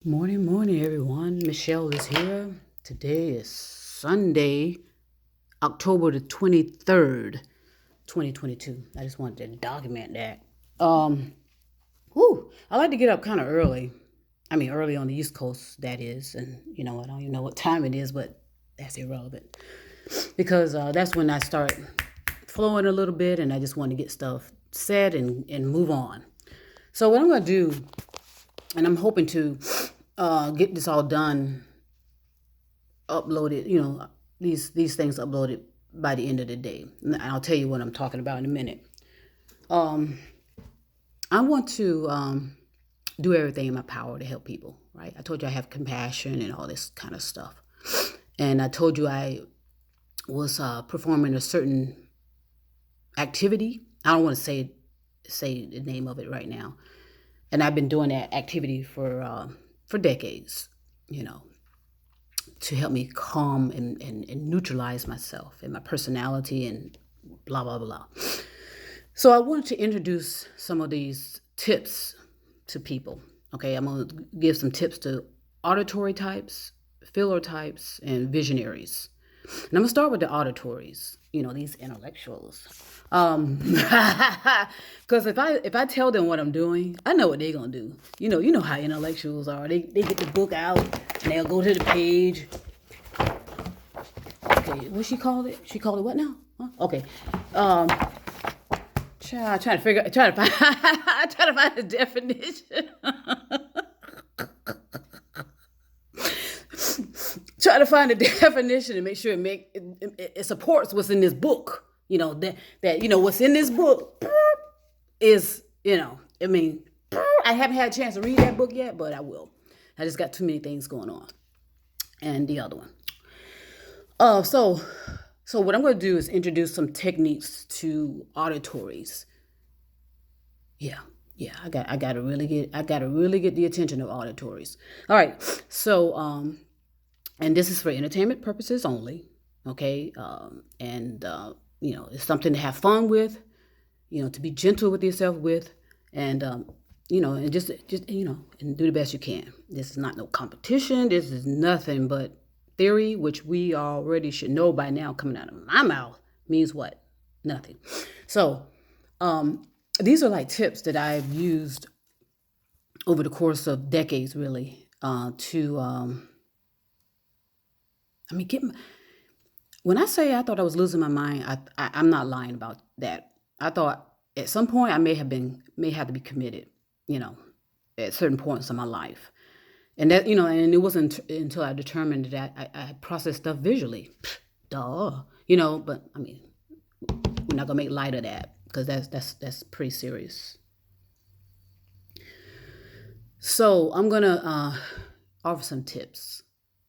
Morning, morning, everyone. Michelle is here. Today is Sunday, October the 23rd, 2022. I just wanted to document that. Um, I like to get up kind of early. I mean, early on the East Coast, that is. And, I don't even know what time it is, but that's irrelevant. Because that's when I start flowing a little bit and I just want to get stuff said and move on. So, what I'm going to do, and I'm hoping to get this all done uploaded, these things uploaded by the end of the day. And I'll tell you what I'm talking about in a minute. Um, I want to do everything in my power to help people, right? I told you I have compassion and all this kind of stuff. And I told you I was performing a certain activity. I don't want to say the name of it right now. And I've been doing that activity for decades, you know, to help me calm and neutralize myself and my personality and blah, blah, blah. So I wanted to introduce some of these tips to people. Okay, I'm going to give some tips to auditory types, filler types, and visionaries. And I'm going to start with the auditories, these intellectuals. Because if I tell them what I'm doing, I know what they're going to do. You know how intellectuals are. They get the book out and they'll go to the page. Okay, what she called it? She called it what now? Huh? Okay. Trying to trying to find, trying to find a definition. Try to find a definition and make sure it supports what's in this book. That what's in this book is I mean, I haven't had a chance to read that book yet, but I will. I just got too many things going on. And the other one. So what I'm going to do is introduce some techniques to auditories. Yeah, I got to really get the attention of auditories. All right, so and this is for entertainment purposes only. Okay, and it's something to have fun with. To be gentle with yourself with, and and just and do the best you can. This is not no competition. This is nothing but theory, which we already should know by now. Coming out of my mouth means what? Nothing. So these are like tips that I've used over the course of decades, really, to get. When I say I thought I was losing my mind, I'm not lying about that. I thought at some point I may have to be committed, at certain points in my life, and that and it wasn't until I determined that I process stuff visually. Duh, But I mean, we're not gonna make light of that because that's pretty serious. So I'm gonna offer some tips.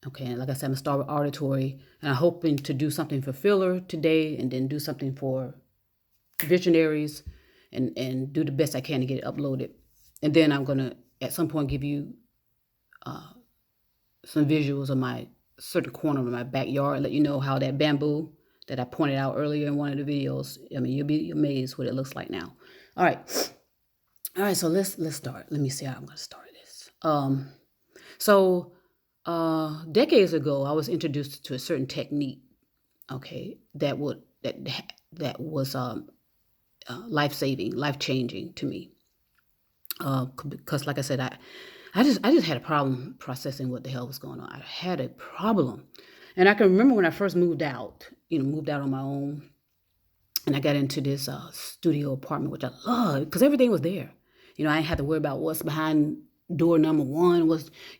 Okay, and like I said, I'm gonna start with auditory, and I'm hoping to do something for filler today, and then do something for visionaries, and do the best I can to get it uploaded. And then I'm gonna at some point give you some visuals of my certain corner of my backyard, and let you know how that bamboo that I pointed out earlier in one of the videos. I mean, you'll be amazed what it looks like now. All right. So let's start. Let me see how I'm gonna start this. So decades ago, I was introduced to a certain technique. Okay, that was life saving, life changing to me. Because, like I said, I just had a problem processing what the hell was going on. I had a problem, and I can remember when I first moved out. Moved out on my own, and I got into this studio apartment, which I loved because everything was there. I didn't have to worry about what's behind door number one.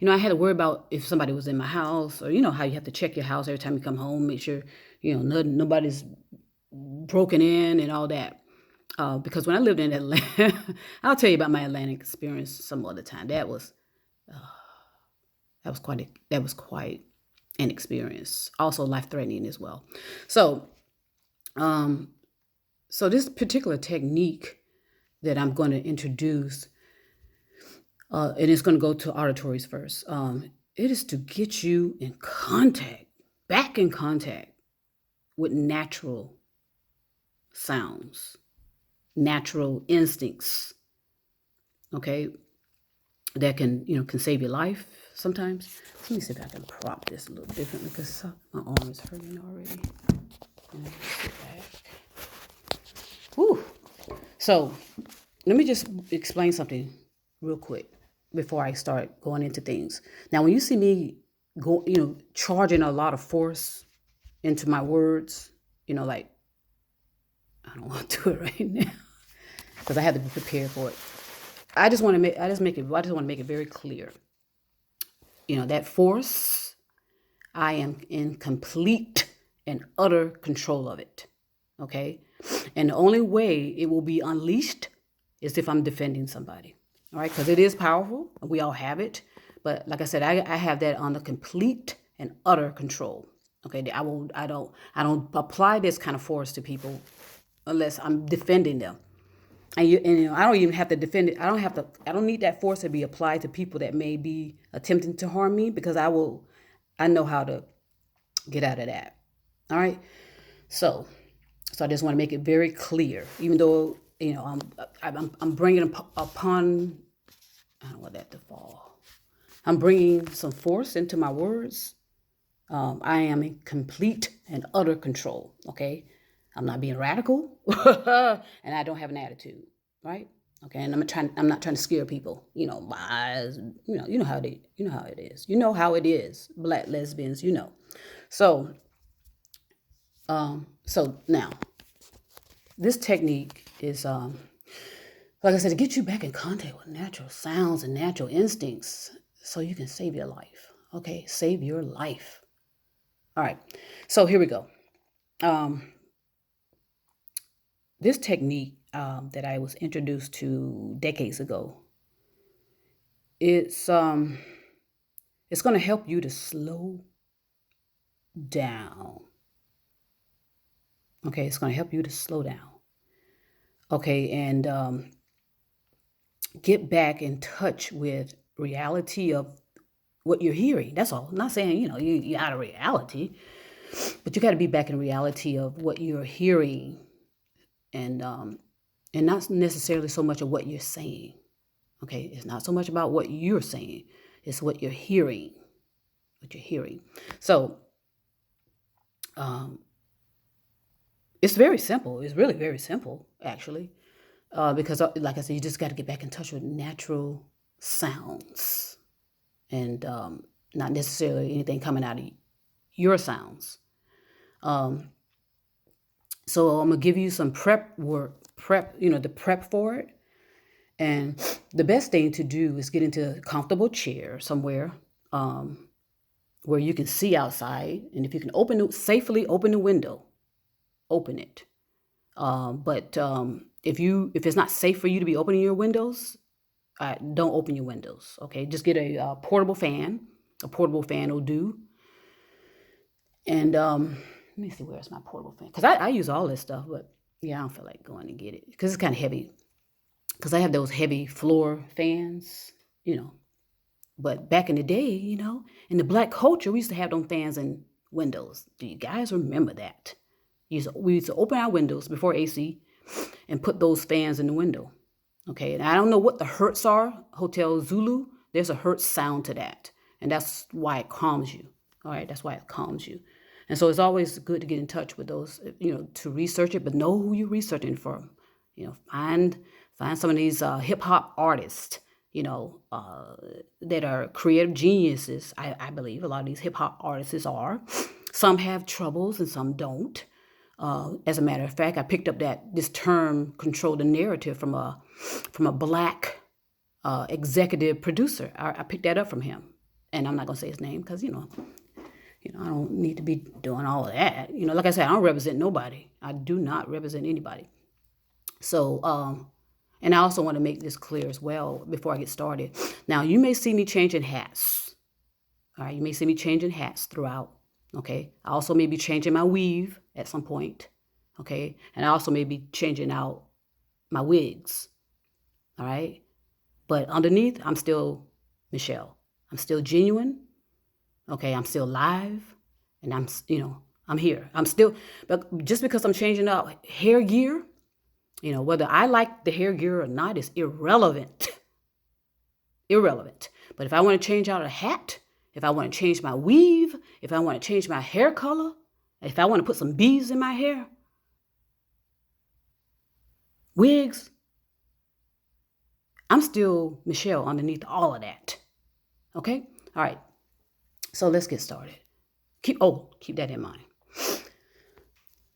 I had to worry about if somebody was in my house, or how you have to check your house every time you come home, make sure nobody's broken in and all that. Because when I lived in Atlanta, I'll tell you about my Atlantic experience some other time. That was quite an experience. Also life threatening as well. So, so this particular technique that I'm going to introduce, and it's going to go to auditories first. It is to get you back in contact with natural sounds, natural instincts. Okay. that can save your life sometimes. Let me see if I can prop this a little differently because my arm is hurting already. And I just sit back. Whew. So let me just explain something real quick before I start going into things. Now, when you see me charging a lot of force into my words, like I don't want to do it right now because I had to be prepared for it. I just want to make it very clear. That force, I am in complete and utter control of it. Okay? And the only way it will be unleashed is if I'm defending somebody. All right? Because it is powerful. We all have it. But like I said, I have that under complete and utter control. Okay? I don't apply this kind of force to people unless I'm defending them. And I don't even have to defend it. I don't need that force to be applied to people that may be attempting to harm me because I know how to get out of that. All right. So I just want to make it very clear, even though, I'm bringing upon, I don't want that to fall. I'm bringing some force into my words. I am in complete and utter control. Okay. I'm not being radical and I don't have an attitude, right? Okay, and I'm not trying to scare people, my eyes, you know how it is. You know how it is, Black lesbians, So, so now this technique is, like I said, to get you back in contact with natural sounds and natural instincts so you can save your life. Okay, save your life. All right, so here we go. This technique that I was introduced to decades ago, it's going to help you to slow down. Okay, it's going to help you to slow down. Okay, and get back in touch with reality of what you're hearing. That's all. I'm not saying you're out of reality, but you got to be back in reality of what you're hearing, and not necessarily so much of what you're saying. Okay, it's not so much about what you're saying; it's what you're hearing. What you're hearing. So, it's very simple. It's really very simple, actually, because, like I said, you just got to get back in touch with natural sounds, and not necessarily anything coming out of your sounds. So I'm gonna give you some prep work, the prep for it. And the best thing to do is get into a comfortable chair somewhere where you can see outside. And if you can safely open the window, open it. But if it's not safe for you to be opening your windows, don't open your windows. Okay, just get a portable fan. A portable fan will do. And let me see, where's my portable fan? Because I use all this stuff, but yeah, I don't feel like going to get it because it's kind of heavy. Because I have those heavy floor fans, But back in the day, in the Black culture, we used to have them fans in windows. Do you guys remember that? We used to open our windows before AC and put those fans in the window. Okay, and I don't know what the hertz are. Hotel Zulu, there's a hertz sound to that. And that's why it calms you. All right, that's why it calms you. And so it's always good to get in touch with those, to research it, but know who you're researching from. Find some of these hip hop artists, that are creative geniuses. I believe a lot of these hip hop artists are. Some have troubles and some don't. As a matter of fact, I picked up this term "control the narrative" from a Black executive producer. I picked that up from him, and I'm not gonna say his name because I don't need to be doing all of that. Like I said, I don't represent nobody. I do not represent anybody. So, and I also want to make this clear as well before I get started. Now, you may see me changing hats. All right, you may see me changing hats throughout. Okay, I also may be changing my weave at some point. Okay, and I also may be changing out my wigs. All right, but underneath, I'm still Michelle. I'm still genuine. Okay, I'm still live, and I'm here. I'm still, but just because I'm changing out hair gear, whether I like the hair gear or not is irrelevant. irrelevant. But if I want to change out a hat, if I want to change my weave, if I want to change my hair color, if I want to put some beads in my hair, wigs, I'm still Michelle underneath all of that. Okay? All right. So let's get started. Keep that in mind.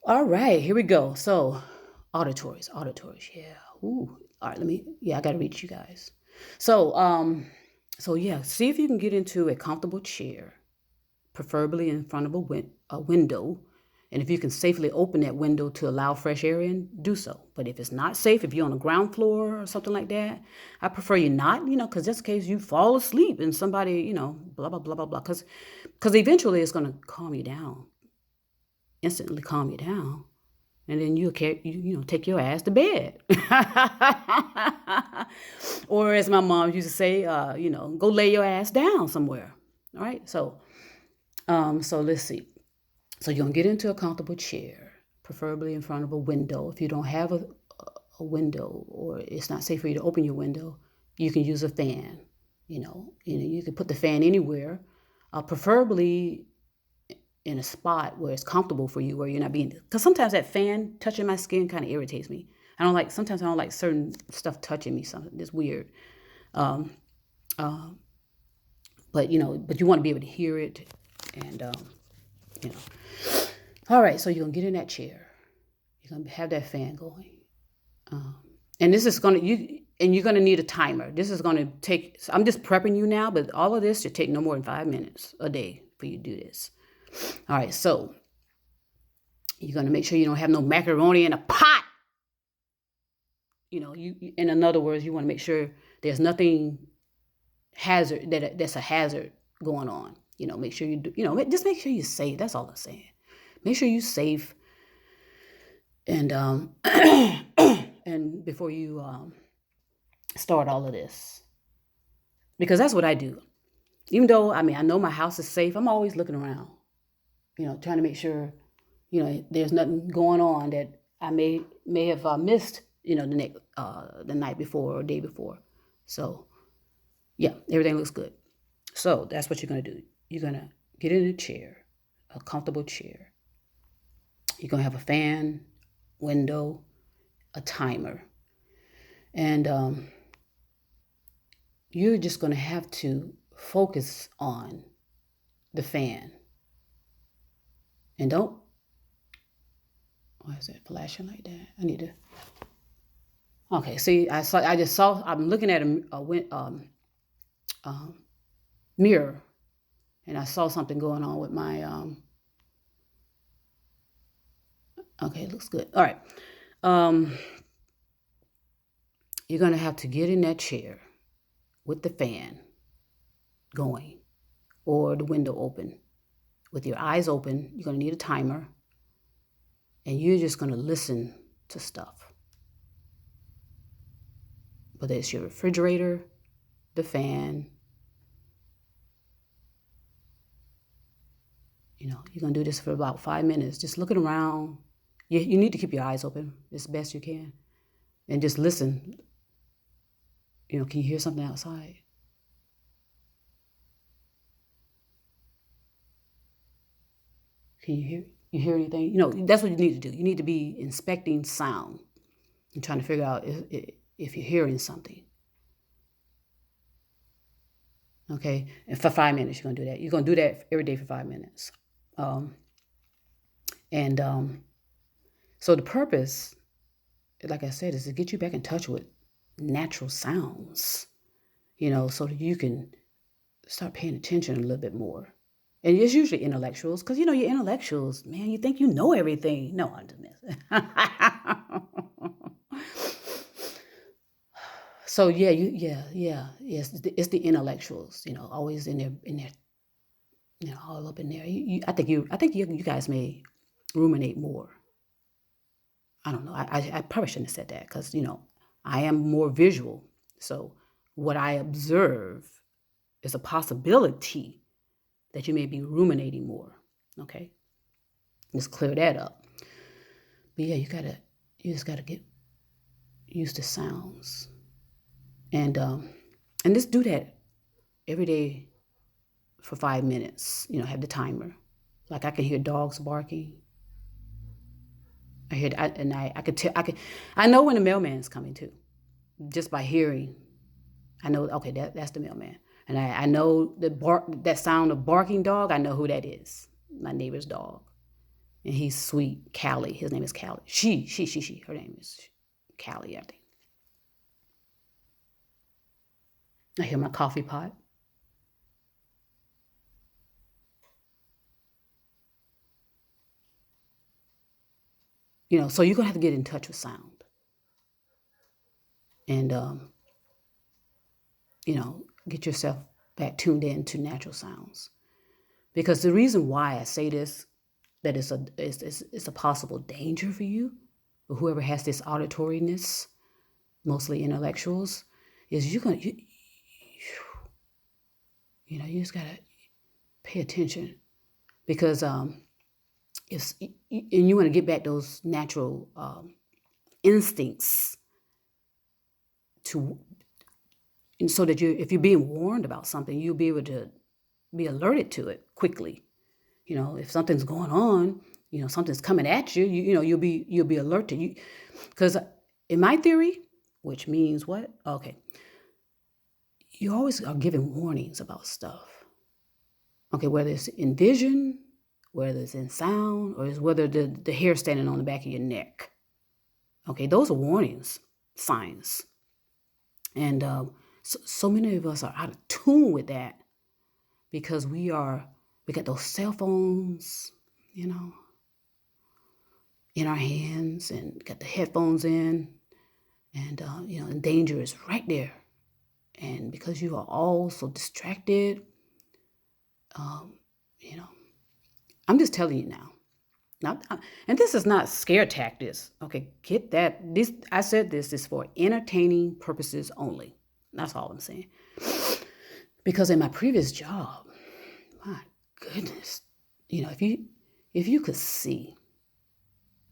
All right, here we go. So auditories, yeah. Ooh. All right, I gotta reach you guys. So yeah, see if you can get into a comfortable chair, preferably in front of a window. And if you can safely open that window to allow fresh air in, do so. But if it's not safe, if you're on the ground floor or something like that, I prefer you not, because just in case you fall asleep and somebody, blah, blah, blah, blah, blah. Because eventually it's going to calm you down, instantly calm you down. And then you take your ass to bed. Or as my mom used to say, go lay your ass down somewhere. All right. So let's see. So you're going to get into a comfortable chair, preferably in front of a window. If you don't have a window, or it's not safe for you to open your window, you can use a fan. You can put the fan anywhere, preferably in a spot where it's comfortable for you, where you're not because sometimes that fan touching my skin kind of irritates me. Sometimes I don't like certain stuff touching me, something that's weird. But you want to be able to hear it, and All right, so you're gonna get in that chair. You're gonna have that fan going, and this is you're gonna need a timer. This is gonna take. I'm just prepping you now, but all of this should take no more than 5 minutes a day for you to do this. All right, so you're gonna make sure you don't have no macaroni in a pot. In other words, you want to make sure there's nothing hazard that's a hazard going on. Make sure you do. Just make sure you're safe. That's all I'm saying. Make sure you're safe, and and before you start all of this, because that's what I do. Even though I know my house is safe, I'm always looking around, trying to make sure, there's nothing going on that I may have missed, the night before or day before. So yeah, everything looks good. So that's what you're gonna do. You're gonna get in a chair, a comfortable chair. You're going to have a fan, window, a timer. And you're just going to have to focus on the fan. And don't, why is it flashing like that? I need to, okay, see, I'm looking at a mirror, and I saw something going on with my, okay, it looks good. All right. You're going to have to get in that chair with the fan going or the window open. With your eyes open, you're going to need a timer, and you're just going to listen to stuff. Whether it's your refrigerator, the fan, you're going to do this for about 5 minutes, just looking around. You need to keep your eyes open as best you can, and just listen. Can you hear something outside? Can you hear anything? That's what you need to do. You need to be inspecting sound and trying to figure out if you're hearing something. Okay, and for 5 minutes you're going to do that. You're going to do that every day for 5 minutes. So the purpose, like I said, is to get you back in touch with natural sounds, so that you can start paying attention a little bit more. And it's usually intellectuals, because, you're intellectuals, man, you think you know everything. No, I'm just messing. So yes, it's the intellectuals, always in there, all up in there. I think you guys may ruminate more. I don't know. I probably shouldn't have said that, because, I am more visual. So what I observe is a possibility that you may be ruminating more. Okay? Let's clear that up. But yeah, you just gotta get used to sounds. And And just do that every day for 5 minutes. Have the timer. Like I can hear dogs barking. I hear that, and I could tell. I know when the mailman's coming too, just by hearing. I know. Okay, that's the mailman, and I know that sound of barking dog. I know who that is. My neighbor's dog, and he's sweet. Callie. His name is Callie. She. Her name is Callie, I think. I hear my coffee pot. So you're gonna have to get in touch with sound, and get yourself back tuned in to natural sounds. Because the reason why I say this, that it's a possible danger for you, or whoever has this auditoriness, mostly intellectuals, is you just gotta pay attention, because and you want to get back those natural instincts and so that if you're being warned about something, you'll be able to be alerted to it quickly. If something's going on, something's coming at you, you'll be alerted. Because in my theory, which means what? Okay, you always are given warnings about stuff. Okay, whether it's in vision, whether it's in sound, or whether the hair standing on the back of your neck. Okay, those are warnings, signs. And so many of us are out of tune with that because we got those cell phones, in our hands, and got the headphones in, and and danger is right there. And because you are all so distracted, I'm just telling you now. And this is not scare tactics. Okay, get that. I said this is for entertaining purposes only. That's all I'm saying. Because in my previous job, my goodness, if you could see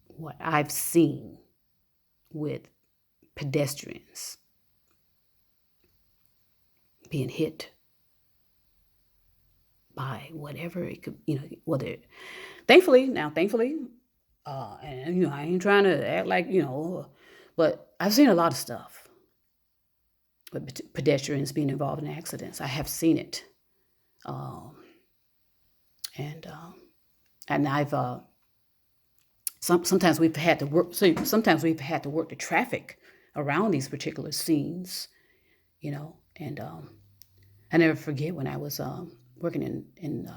what I've seen with pedestrians being hit by whatever it could, whether, thankfully, and I ain't trying to act like, but I've seen a lot of stuff with pedestrians being involved in accidents. I have seen it. And I've sometimes we've had to work. So sometimes we've had to work the traffic around these particular scenes, And I never forget when I was working in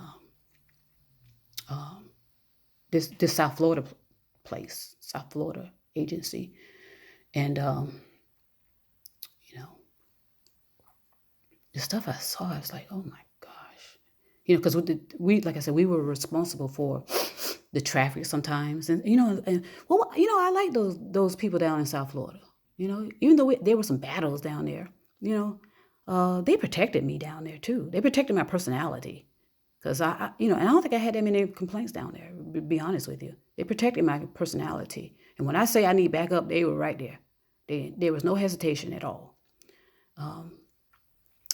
this South Florida place, South Florida agency, and the stuff I saw, I was like, oh my gosh, because like I said, we were responsible for the traffic sometimes, and I like those people down in South Florida, even though there were some battles down there, they protected me down there too. They protected my personality, because and I don't think I had that many complaints down there. To be honest with you, they protected my personality, and when I say I need backup, they were right there. There was no hesitation at all.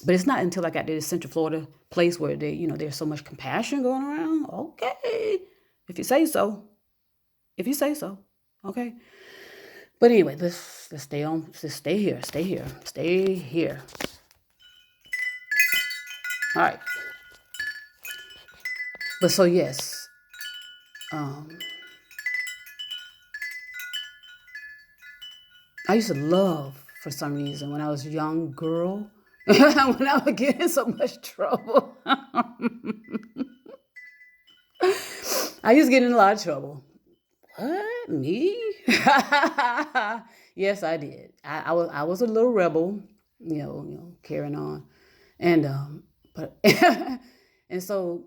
But it's not until I got to this Central Florida place where there's so much compassion going around. Okay, if you say so. Okay. But anyway, let's stay on. Let's stay here. All right. But so yes, I used to love, for some reason, when I was a young girl, when I would get in so much trouble. I used to get in a lot of trouble. What? Me? Yes, I did. I was a little rebel, carrying on, and but and so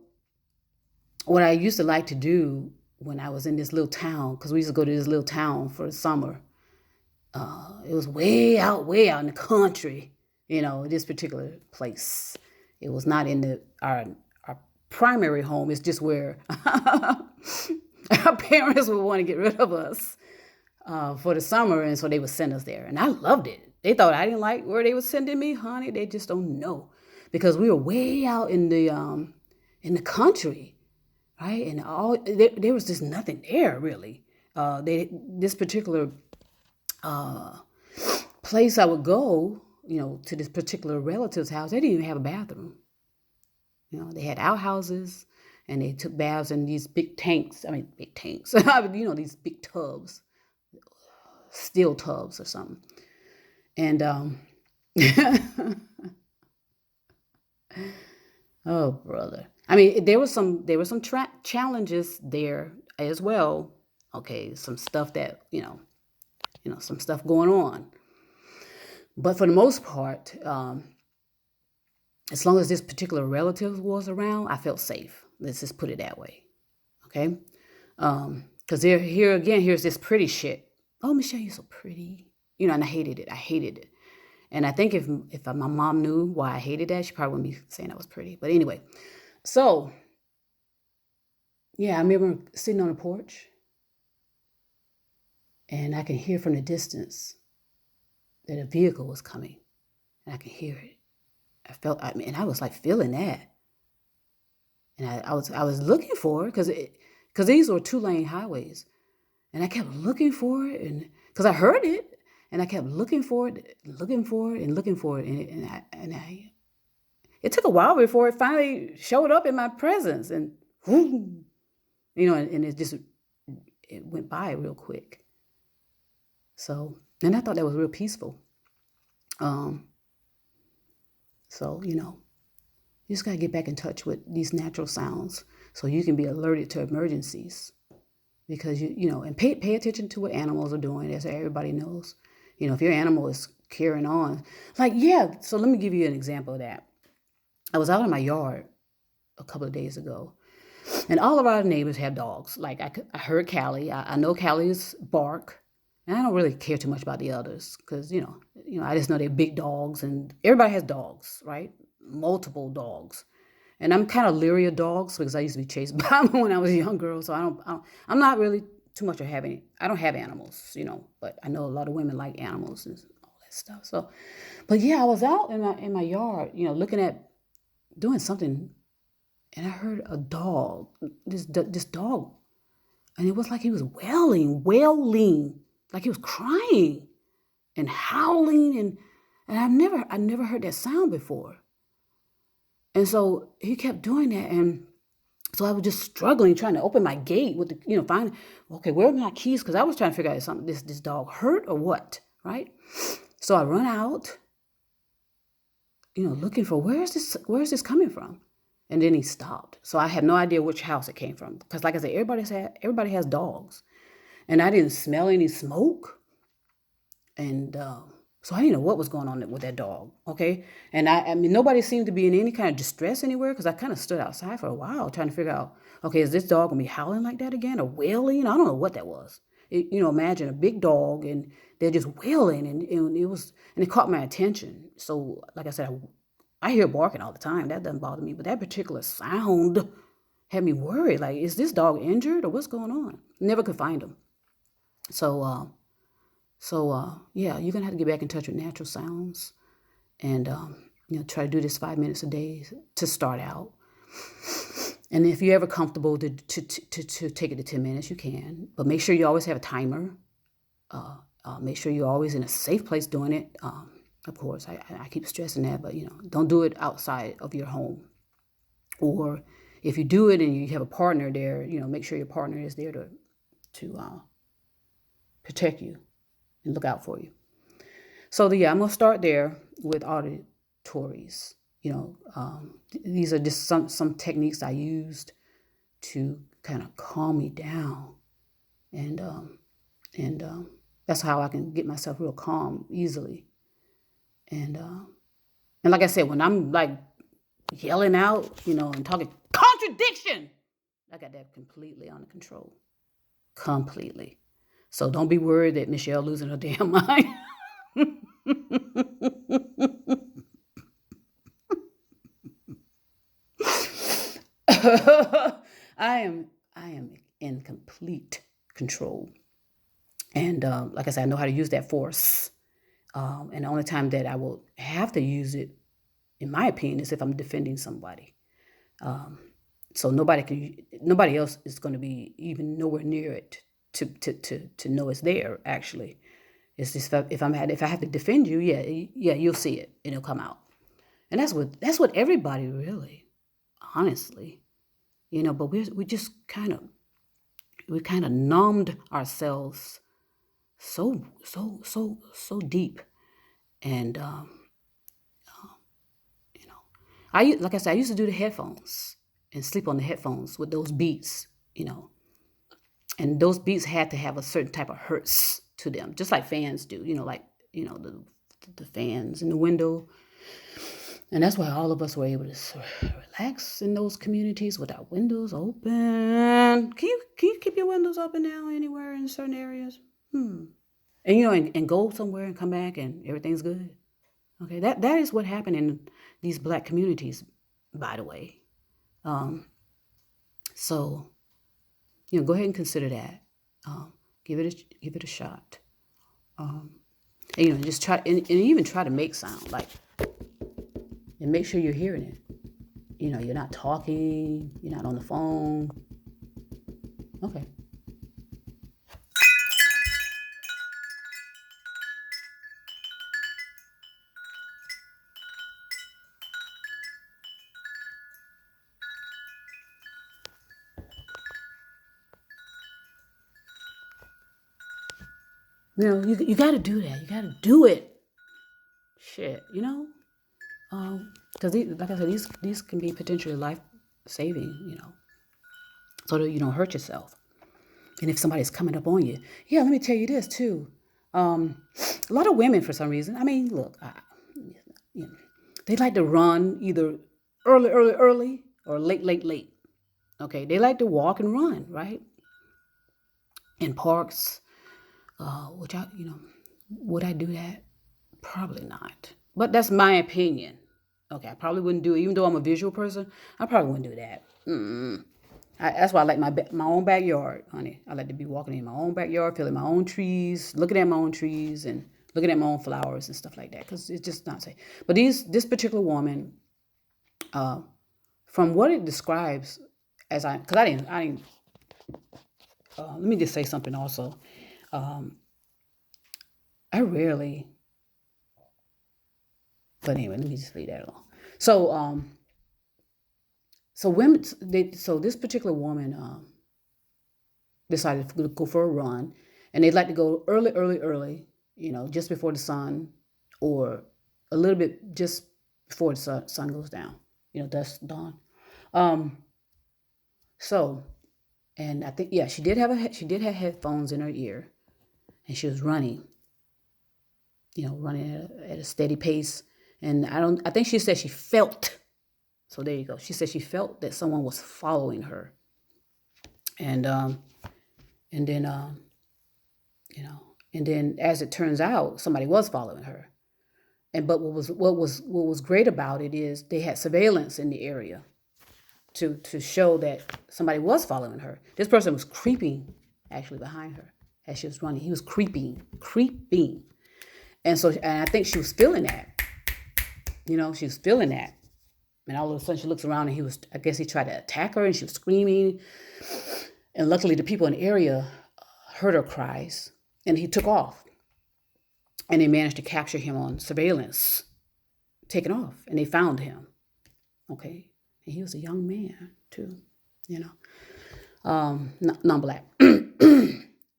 what I used to like to do when I was in this little town, because we used to go to this little town for the summer. It was way out in the country, this particular place. It was not in our primary home. It's just where our parents would want to get rid of us for the summer, and so they would send us there. And I loved it. They thought I didn't like where they were sending me, honey. They just don't know, because we were way out in the country, right? And there was just nothing there really. This particular place I would go, to this particular relative's house, they didn't even have a bathroom. They had outhouses, and they took baths in these big tanks. I mean, big tanks. These big tubs, steel tubs or something. And oh brother, I mean, there were some challenges there as well. Okay, some stuff that some stuff going on, but for the most part, as long as this particular relative was around, I felt safe. Let's just put it that way. Okay, because here's this pretty shit. Oh, Michelle, you're so pretty. And I hated it. I hated it. And I think if my mom knew why I hated that, she probably wouldn't be saying I was pretty. But anyway, so yeah, I remember sitting on the porch, and I could hear from the distance that a vehicle was coming, and I could hear it. I was like feeling that, and I was looking for it because these were 2-lane highways, and I kept looking for it, and because I heard it. And I kept looking for it, and looking for it, it took a while before it finally showed up in my presence, and whoom, and it went by real quick. So, and I thought that was real peaceful. So you just gotta get back in touch with these natural sounds so you can be alerted to emergencies, because and pay attention to what animals are doing, as everybody knows. If your animal is carrying on, so let me give you an example of that. I was out in my yard a couple of days ago, and all of our neighbors have dogs. Like I heard Callie. I know Callie's bark, and I don't really care too much about the others because I just know they're big dogs, and everybody has dogs, right? Multiple dogs, and I'm kind of leery of dogs because I used to be chased by them when I was a young girl. So I'm not really too much of having. I don't have animals, but I know a lot of women like animals and all that stuff. So, but yeah, I was out in my yard, looking at doing something, and I heard a dog, this dog, and it was like he was wailing, like he was crying and howling, and I never heard that sound before. And so he kept doing that, and so I was just struggling, trying to open my gate with find, okay, where are my keys? Because I was trying to figure out if something this dog hurt or what, right? So I run out, looking for where is this coming from? And then he stopped. So I had no idea which house it came from, because like I said, everybody has dogs, and I didn't smell any smoke, and so I didn't know what was going on with that dog, okay? And I mean, nobody seemed to be in any kind of distress anywhere, because I kind of stood outside for a while trying to figure out, okay, is this dog going to be howling like that again or wailing? I don't know what that was. Imagine a big dog, and they're just wailing, and it caught my attention. So, like I said, I hear barking all the time. That doesn't bother me, but that particular sound had me worried. Like, is this dog injured or what's going on? Never could find him. So, yeah, you're gonna have to get back in touch with natural sounds, and try to do this 5 minutes a day to start out. And if you're ever comfortable to take it to 10 minutes, you can. But make sure you always have a timer. Make sure you're always in a safe place doing it. Of course, I keep stressing that, but don't do it outside of your home. Or if you do it and you have a partner there, make sure your partner is there to protect you and look out for you. So I'm gonna start there with auditories. These are just some techniques I used to kind of calm me down, and that's how I can get myself real calm easily. And like I said, when I'm like yelling out, and talking contradiction, I got that completely under control, completely. So don't be worried that Michelle losing her damn mind. I am in complete control, and like I said, I know how to use that force And the only time that I will have to use it, in my opinion, is if I'm defending somebody. So nobody else is going to be even nowhere near it to know it's there. Actually, it's just if I have to defend you, yeah, you'll see it and it'll come out. And that's what everybody really, honestly, But we just kind of numbed ourselves so deep, and you know, like I said, I used to do the headphones and sleep on the headphones with those beats, and those beats had to have a certain type of hertz to them, just like fans do, like the fans in the window. And that's why all of us were able to relax in those communities with our windows open. Can you keep your windows open now anywhere in certain areas? And and go somewhere and come back and everything's good. Okay, that is what happened in these black communities, by the way. So go ahead and consider that. Give it a shot. And just try and even try to make sound like, and make sure you're hearing it. You're not talking, you're not on the phone. Okay. You got to do that. You got to do it. Shit, because like I said, these can be potentially life saving. So that you don't hurt yourself. And if somebody's coming up on you, yeah, let me tell you this too. A lot of women, for some reason, I mean, look, they like to run either early, or late. Okay, they like to walk and run, right? In parks, which would I do that? Probably not. But that's my opinion. Okay, I probably wouldn't do it. Even though I'm a visual person, I probably wouldn't do that. That's why I like my own backyard, honey. I like to be walking in my own backyard, feeling my own trees, looking at my own trees, and looking at my own flowers and stuff like that. Because it's just not safe. But this particular woman, from what it describes, because I didn't. Let me just say something also. I rarely. But anyway, let me just leave that alone. So women, so this particular woman decided to go for a run, and they'd like to go early, just before the sun, or a little bit just before the sun goes down, dusk dawn. So, and I think she did have headphones in her ear, and she was running, running at a steady pace, and I think she said she felt. So there you go. She said she felt that someone was following her, and then and then as it turns out, somebody was following her. But what was great about it is they had surveillance in the area to show that somebody was following her. This person was creeping actually behind her as she was running. He was creeping, and I think she was feeling that. She was feeling that. And all of a sudden she looks around, and I guess he tried to attack her, and she was screaming. And luckily the people in the area heard her cries, and he took off. And they managed to capture him on surveillance, taking off, and they found him. Okay. And he was a young man too, non-black.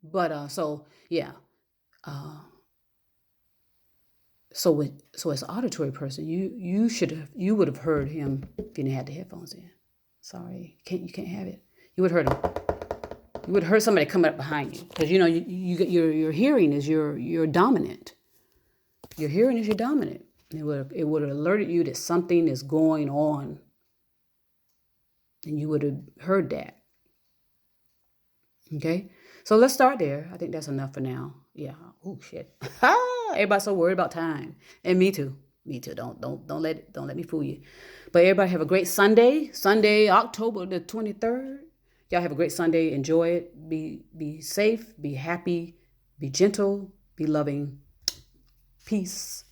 But so yeah. So as an auditory person, you would have heard him if you didn't have the headphones in. Sorry, you can't have it. You would have heard him. You would have heard somebody coming up behind you, because your hearing is your dominant. Your hearing is your dominant. It would have alerted you that something is going on, and you would have heard that. Okay, so let's start there. I think that's enough for now. Yeah. Oh shit. Everybody's so worried about time, and me too. Me too. Don't let me fool you. But everybody have a great Sunday. Sunday, October the 23rd. Y'all have a great Sunday. Enjoy it. Be safe. Be happy. Be gentle. Be loving. Peace.